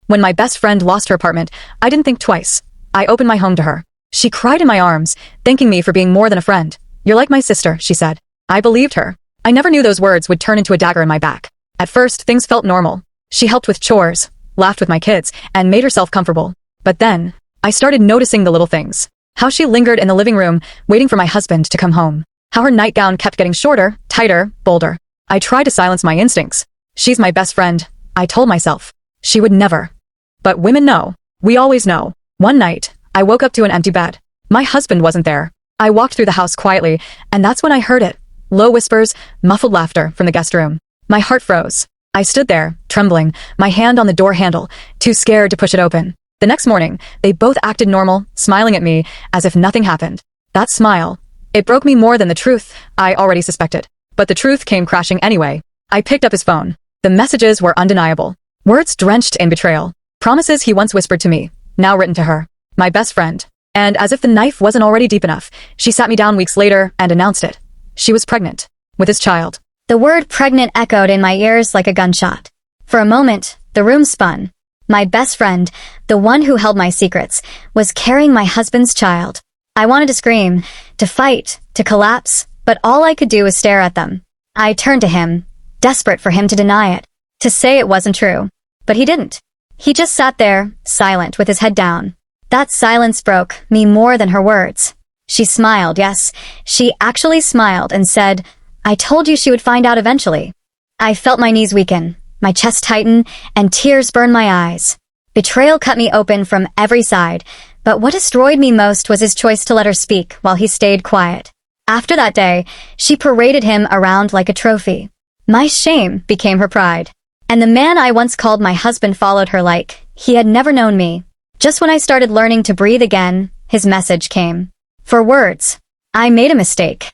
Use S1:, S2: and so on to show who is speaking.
S1: When my best friend lost her apartment, I didn't think twice. I opened my home to her. She cried in my arms, thanking me for being more than a friend. "You're like my sister," she said. I believed her. I never knew those words would turn into a dagger in my back. At first, things felt normal. She helped with chores, laughed with my kids, and made herself comfortable. But then, I started noticing the little things. How she lingered in the living room, waiting for my husband to come home. How her nightgown kept getting shorter, tighter, bolder. I tried to silence my instincts. She's my best friend, I told myself. She would never. But women know. We always know. One night, I woke up to an empty bed. My husband wasn't there. I walked through the house quietly, and that's when I heard it. Low whispers, muffled laughter from the guest room. My heart froze. I stood there, trembling, my hand on the door handle, too scared to push it open. The next morning, they both acted normal, smiling at me as if nothing happened. That smile, it broke me more than the truth I already suspected. But the truth came crashing anyway. I picked up his phone. The messages were undeniable. Words drenched in betrayal. Promises he once whispered to me, now written to her. My best friend. And as if the knife wasn't already deep enough, she sat me down weeks later and announced it. She was pregnant. With his child.
S2: The word pregnant echoed in my ears like a gunshot. For a moment, the room spun. My best friend, the one who held my secrets, was carrying my husband's child. I wanted to scream, to fight, to collapse, but all I could do was stare at them. I turned to him, desperate for him to deny it, to say it wasn't true. But he didn't. He just sat there, silent, with his head down. That silence broke me more than her words. She smiled, yes, she actually smiled and said, "I told you she would find out eventually." I felt my knees weaken, my chest tighten, and tears burned my eyes. Betrayal cut me open from every side, but what destroyed me most was his choice to let her speak while he stayed quiet. After that day, she paraded him around like a trophy. My shame became her pride. And the man I once called my husband followed her like he had never known me. Just when I started learning to breathe again, his message came. For words, I made a mistake.